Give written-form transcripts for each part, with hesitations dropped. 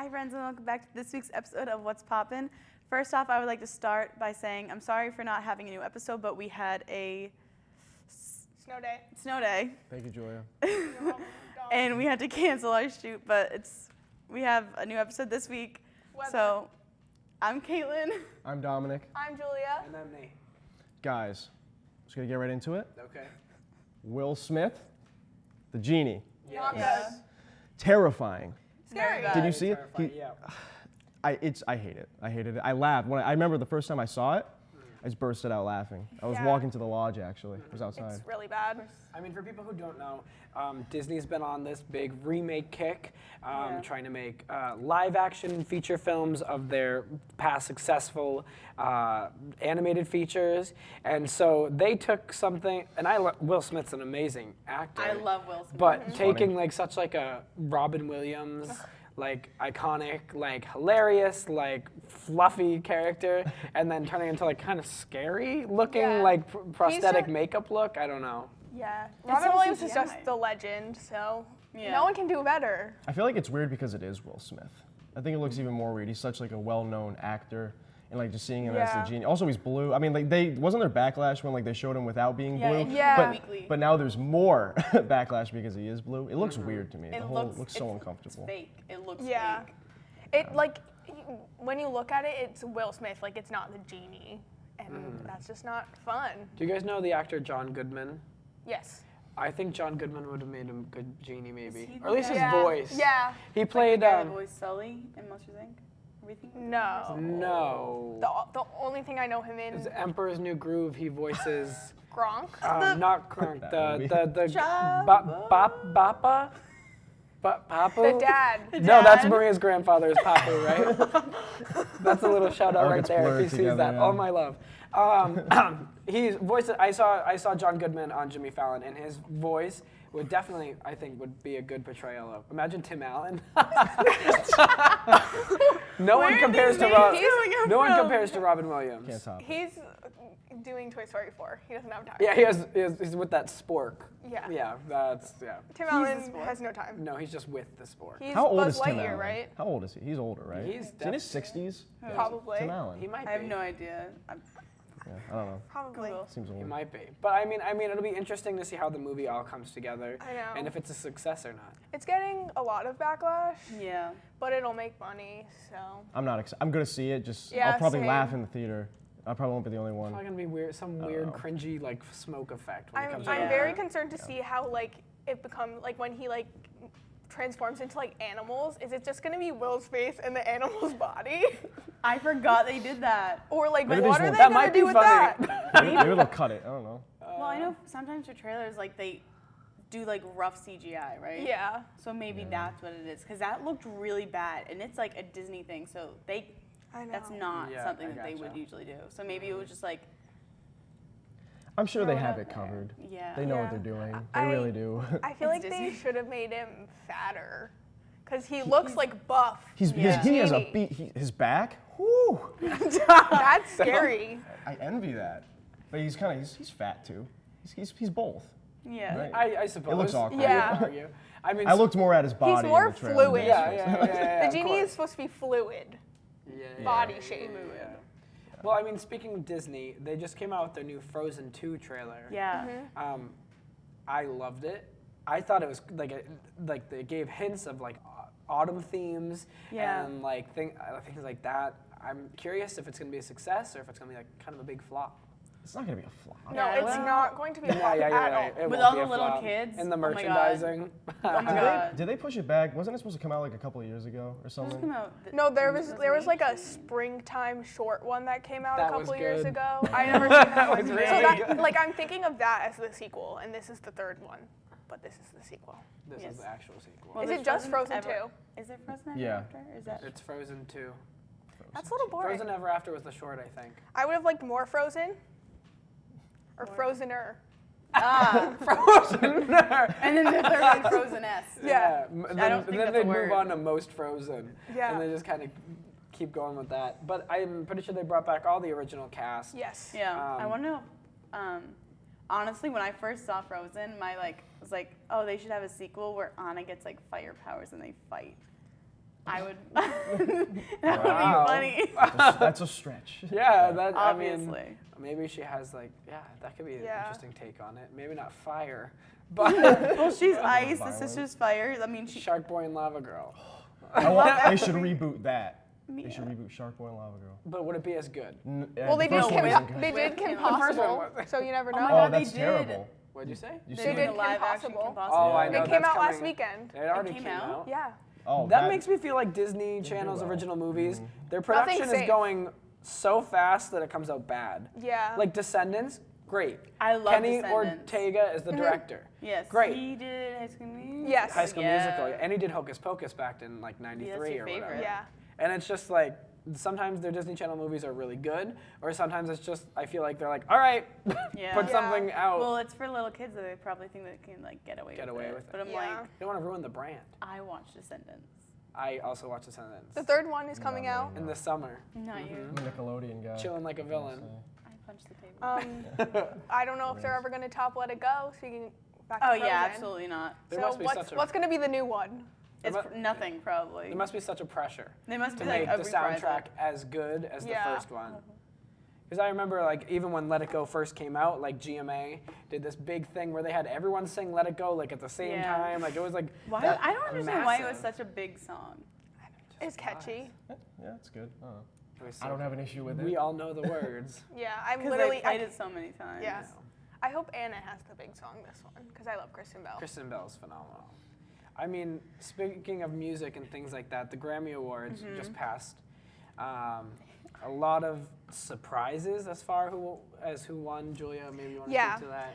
Hi friends and welcome back to this week's episode of What's Poppin'. First off, I would like to start by saying I'm sorry for not having a new episode, but we had a snow day. Thank you, Julia. And we had to cancel our shoot, but we have a new episode this week. Weather. So I'm Caitlin. I'm Dominic. I'm Julia. And I'm Nate. Guys, just gonna get right into it. Okay. Will Smith, the genie. Yeah. Terrifying. Scary. Very Did bad. you see it? Terrifying, yeah. I hate it. I hated it. I laughed. I remember the first time I saw it, I just bursted out laughing. I was Yeah. walking to the lodge, actually. I was outside. It's really bad. I mean, for people who don't know, Disney's been on this big remake kick, trying to make live-action feature films of their past successful animated features. And so they took something, and Will Smith's an amazing actor. I love Will Smith. But taking like such like a Robin Williams, like iconic, like hilarious, like fluffy character, and then turning into like kind of scary looking, Yeah. like prosthetic Just- makeup look. I don't know. Yeah. It's Robin so Williams is CGI. just the legend, so Yeah. no one can do better. I feel like it's weird because it is Will Smith. I think it looks even more weird. He's such like a well-known actor, and like just seeing him as Yeah. the genie. Also, he's blue. I mean, like wasn't there backlash when like they showed him without being Yeah, blue? and Yeah. weekly. But now there's more backlash because he is blue. It looks weird to me. It The whole looks so it's uncomfortable. fake. It looks Yeah. fake. It like when you look at it, it's Will Smith. Like it's not the genie, and that's just not fun. Do you guys know the actor John Goodman? Yes. I think John Goodman would have made him a good genie, maybe, he or at least his Yeah. voice. Yeah. He played. The guy that voiced Sully in Monsters Inc. Everything. No. No. The only thing I know him in It's Emperor's New Groove. He voices. Gronk. Not Kronk. That movie. The Jabba. Bappa. Papu? The dad. No, that's Maria's grandfather is Papu, right? That's a little shout out Or right it's there if blurred he sees together, that. yeah. Oh my love. He's voiced. I saw John Goodman on Jimmy Fallon, and his voice would definitely, I think, would be a good portrayal of. Imagine Tim Allen. No one compares to No one compares to Robin Williams. Can't top it. He's doing Toy Story 4. He doesn't have time. Yeah, he's with that spork. Yeah. Yeah, yeah. Tim He's Allen the sport. has no time. No, he's just with the spork. He's How old Buzz is Tim Lightyear, Allen? right? How old is he? He's older, right? He's in his 60s? Probably. Tim Allen. He might be. I have no idea. Yeah, I don't know. Probably. Google. Seems He old. might be. But I mean, it'll be interesting to see how the movie all comes together. I know. And if it's a success or not. It's getting a lot of backlash, Yeah. but it'll make money, so. I'm not excited. I'm gonna see it. Just Yeah, I'll probably same. laugh in the theater. I probably won't be the only one. Probably gonna be weird, some weird, cringy like smoke effect when it comes I'm out. very concerned to see how like it becomes like when he like transforms into like animals. Is it just gonna be Will's face and the animal's body, I forgot they did that. or like Maybe what they are just they won't- That gonna might be do with funny. that? Maybe they'll cut it. I don't know. Well, I know sometimes for trailers, like they do like rough CGI, right? Yeah. So maybe that's what it is, because that looked really bad, and it's like a Disney thing, so I know. that's not Yeah, something I that they gotcha. would usually do. So maybe it was just like I'm sure they throw it have out it there. covered. Yeah. They know Yeah. what they're doing. They I- really do. I feel It's like they Disney. should have made him fatter, cause he looks like buff. He has a Genie. beat. His back. Whoo! That's scary. I envy that. But he's kind of he's fat too. He's both. yeah. Right. I suppose. It looks awkward. Yeah. I would argue. I mean, I looked more at his body. He's in more the trailer. fluid. Yeah, The genie of is course. supposed to be fluid, Yeah, body shape. yeah. Well, I mean, speaking of Disney, they just came out with their new Frozen 2 trailer. Yeah. I loved it. I thought it was like they gave hints of like autumn themes Yeah. and like things like that. I'm curious if it's gonna be a success or if it's gonna be like kind of a big flop. It's not gonna be a flop. No, Yeah, it's well- not going to be a flop you're at right. all. It With won't all be the a little flop. kids, and the oh my God. merchandising. Oh my god. Did they push it back? Wasn't it supposed to come out like a couple of years ago or Just something? come out. No, there was like a springtime short one that came out That a was couple years good. ago. I never seen that one. was So really that, good. like I'm thinking of that as the sequel, and this is the third one, but this is the sequel. This Yes. is the actual sequel. Well, Is there's it just Frozen Ever- 2? Is it Frozen Ever Yeah. After? Is that? It's Frozen 2. That's a little boring. Frozen Ever After was the short, I think. I would have liked more Frozen, or Frozener. Frozen. And then the third one, Frozen S. Yeah. I don't think then that's they a move word. on to Most Frozen. Yeah. And they just kind of keep going with that. But I'm pretty sure they brought back all the original cast. Yes. Yeah. I Um, want to know. Honestly, when I first saw Frozen, my was like, oh, they should have a sequel where Anna gets like fire powers and they fight. I would. That Wow. would be funny. That's a stretch. Yeah, that I mean, Obviously. maybe she has like, yeah, that could be an Yeah. interesting take on it. Maybe not fire, but Well, she's ice. The Violent. sister's fire. I mean, she. Shark Boy and Lava Girl. They should reboot that. They should reboot Shark Boy and Lava Girl. But would it be as good? Well, they The did first one Kim, wasn't good. they did Kim The first one Possible, was- so you never know. my Oh, God, they that's did. terrible. What'd you say? You They see did it? Kim live action Possible. Kim Possible. Oh, I It know. came that's out last coming. weekend. It already came came out? out. Yeah. Oh, That makes me feel like Disney Channel's well. original movies, their Nothing's production is safe. going so fast that it comes out bad. Yeah. Like Descendants, great. I love Kenny Descendants. Ortega is the director. Yes. Great. He did High School Musical. Yes. High School Yeah. Musical, and he did Hocus Pocus back in like '93 Yeah, that's your or whatever. favorite. Yeah. And it's just like sometimes their Disney Channel movies are really good, or sometimes it's just I feel like they're like, all right, Yeah. put Yeah. something out. Well, it's for little kids that they probably think they can like get away Get with away it. with it. But I'm Yeah. like, They don't want to ruin the brand. I watch Descendants. I also watch Descendants The third one is coming out. in the summer, Not you. I'm a Nickelodeon guy. chilling like a villain. I punched the table. I don't know if they're ever going to top Let It Go. Speaking back to Oh Frozen. yeah, absolutely not. There So must be such a what's going to be the new one? It's nothing probably. there must be such a pressure They must to be like make a the reprise soundtrack of- as good as Yeah. the first one. Because I remember, like, even when Let It Go first came out, like GMA did this big thing where they had everyone sing Let It Go like at the same Yeah. time. Like it was like Why? that I don't understand why it was massive. such a big song. It's catchy. Yeah, it's good. It was I don't have an issue with it. We all know the words. Yeah, I'm Because literally. they played it so many times. Yeah. I hope Anna has the big song this one because I love Kristen Bell. Kristen Bell's phenomenal. I mean, speaking of music and things like that, the Grammy Awards just passed. A lot of surprises as far as who won. Julia, maybe you want to Yeah. speak to that?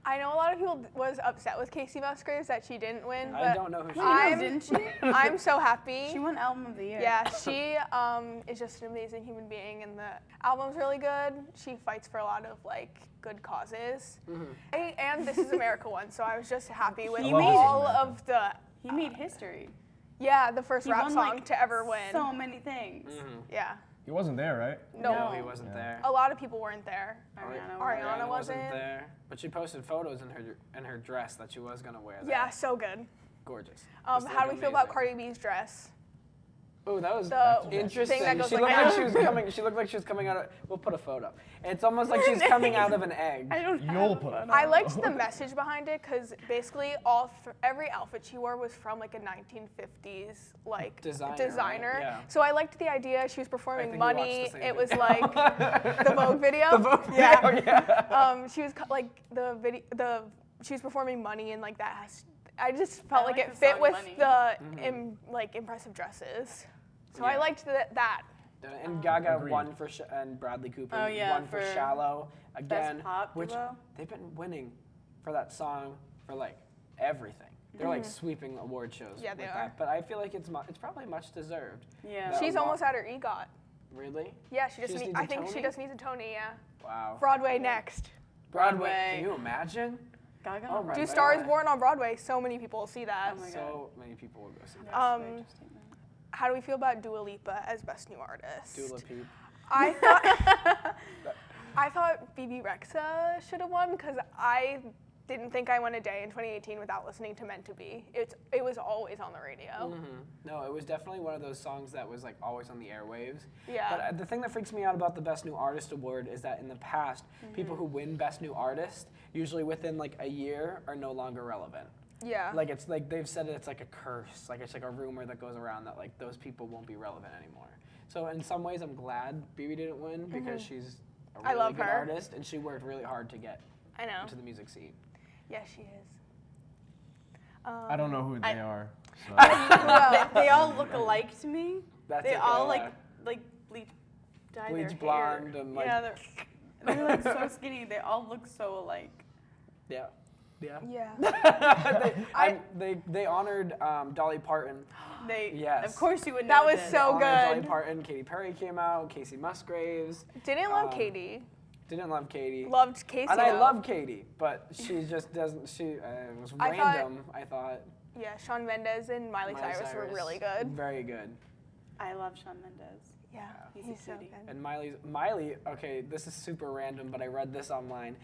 I know a lot of people was upset with Casey Musgraves that she didn't win, but I don't know who she I'm- is. Didn't she? I'm so happy. She won Album of the Year. Yeah, she is just an amazing human being, and the album's really good. She fights for a lot of like good causes. And This Is America won, so I was just happy with He made all America. of the He made history. the first He rap won, song like, to ever win. So many things. Yeah, He wasn't there, right? no, No, he wasn't there. a lot of people weren't there. Ariana. Ariana wasn't wasn't. there, but she posted photos in her dress that she was gonna wear. There. Yeah, so good. Gorgeous. How Just, do like, we feel about amazing. Cardi B's dress? Oh, that was The interesting. thing that goes She like looked like that. she was coming. She looked like she was coming out of. We'll put a photo. It's almost like she's coming out of an egg. I don't You'll have put a it. photo. I liked the message behind it because basically every outfit she wore was from like a 1950s like Designer, right? Yeah. So I liked the idea. She was performing think we watched Money. the same It was video. like the Vogue video. The Vogue video, yeah. She was like the video. She was performing Money and like that. I just felt like like it the fit song with Money. the like impressive dresses. So I Yeah. liked that. And Gaga Agreed. won for and Bradley Cooper Oh, yeah, won for for Shallow again, pop which duo? they've been winning for that song for like everything. They're like sweeping award shows. Yeah, they with are. That. But I feel like it's probably much deserved. Yeah. That She's lo- almost at her EGOT. Really? Yeah, she just just needs. needs a I think she Tony? just needs a Tony. Yeah. Wow. Broadway next. Broadway. Can you imagine? Gaga. Oh my Do God. Star Is Born on Broadway. So many people will see that. Oh my God. So many people will go see that. That's a very interesting one. How do we feel about Dua Lipa as Best New Artist? Dua Lipa. I thought BB Rexa should have won because I didn't think I went a day in 2018 without listening to Meant to Be. It was always on the radio. No, it was definitely one of those songs that was like always on the airwaves. Yeah. But the thing that freaks me out about the Best New Artist award is that in the past, people who win Best New Artist, usually within like a year, are no longer relevant. Yeah. Like it's like they've said it's like a curse, like it's like a rumor that goes around that like those people won't be relevant anymore. So in some ways, I'm glad BB didn't win because she's a I really love good her. artist and she worked really hard to get I know. into the music scene. Yeah, she is. I don't know who they are. So. They all look alike to me. That's They okay, all yeah. like bleach dye Bleach their blonde hair. and, like- yeah, they're like so skinny. They all look so alike. Yeah. Yeah. Yeah. They honored Dolly Parton. They. Yes. Of course you would know. That was this. so Honored Dolly good. Parton. Katy Perry came out. Casey Musgraves. Didn't love Katie. Didn't love Katy. Loved Casey. And I though. love Katy, but she just doesn't. She it was I thought- random. I thought. Yeah, Shawn Mendes and Miley Cyrus were really good. Very good. I love Shawn Mendes. Yeah, He's a so cutie. good. And Miley. Okay, this is super random, but I read this online.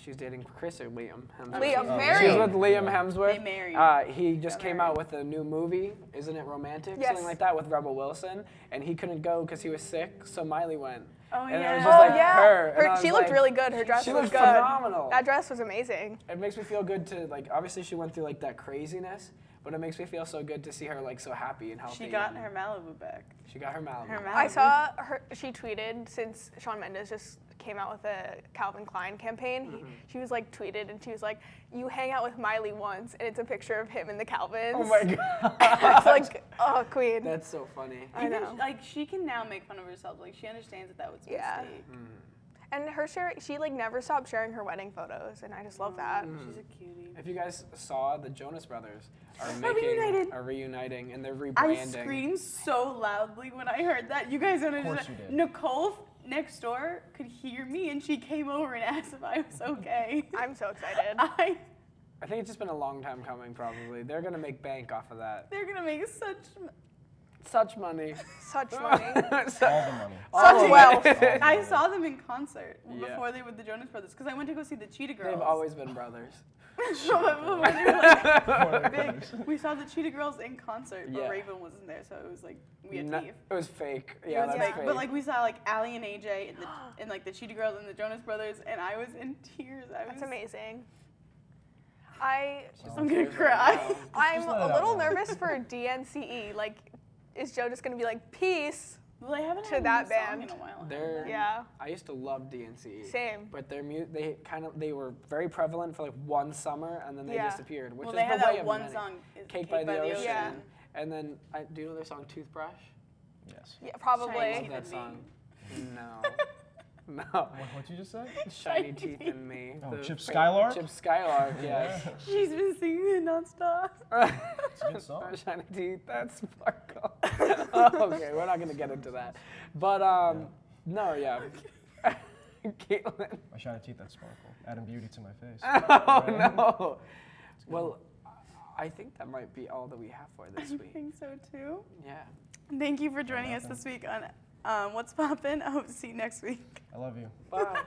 she's dating Chris or Liam Hemsworth. Liam, Oh, married. She's with Liam Hemsworth. They married. He just Got came married. out with a new movie, Isn't It Romantic? Yes. Something like that with Rebel Wilson, and he couldn't go because he was sick, so Miley went. Oh, And it yeah. was just like yeah. her. and I was She looked like, really good. Her dress she was looked good. phenomenal. That dress was amazing. It makes me feel good to, like, obviously she went through like that craziness, but it makes me feel so good to see her like so happy and healthy. She got and her Malibu back. She got her Malibu. Her Malibu. I saw her. She tweeted since Shawn Mendes just came out with a Calvin Klein campaign. She was like tweeted and she was like, "You hang out with Miley once," and it's a picture of him in the Calvins. Oh my god. It's like, oh, queen. That's so funny. I Even, know. like, she can now make fun of herself. Like, she understands that was a Yeah. mistake. And her she like never stopped sharing her wedding photos, and I just love that. She's a cutie. If you guys saw, the Jonas Brothers are reuniting, and they're I rebranding. screamed so loudly when I heard that. You guys don't course understand. you did. Nicole next door could hear me, and she came over and asked if I was okay. I'm so excited. I think it's just been a long time coming. Probably they're gonna make bank off of that. They're gonna make Such money. Such money. All the money. All Such of wealth. it. I saw them in concert Yeah. before they were the Jonas Brothers because I went to go see the Cheetah Girls. They've always been brothers. Before they were like big. We saw the Cheetah Girls in concert, but Yeah. Raven wasn't there, so it was like we had No- beef. it was fake. It Yeah, was that's fake. fake. But like we saw like Allie and AJ and like the Cheetah Girls and the Jonas Brothers, and I was in tears. That's amazing. I'm I'm gonna cry. Just let it a out little now. nervous for DNCE. Like, is Joe just gonna be like, peace? Well, they haven't To had a that new song band. in a while. They're- Yeah. I used to love DNC. Same. But they were very prevalent for like one summer and then they Yeah. disappeared, which Well, is they the had way that of one many. song, is Cake by the Ocean. Yeah. And then do you know their song Toothbrush? Yes. Yeah, I probably. Shiny love Teeth that in song. No. No. What'd you just say? Shiny Teeth in Me. Oh, The Chip fa- Skylark? Chip Skylark, yes. She's been singing it nonstop. It's a good song. Shiny Teeth, that sparkle. Okay, we're not gonna get into that. But no, yeah. Caitlin. My shiny teeth that sparkle, adding beauty to my face. Oh no. Well, I think that might be all that we have for this I week. think so too. Yeah. Thank you for joining us this week on What's Poppin'. I hope to see you next week. I love you. Bye.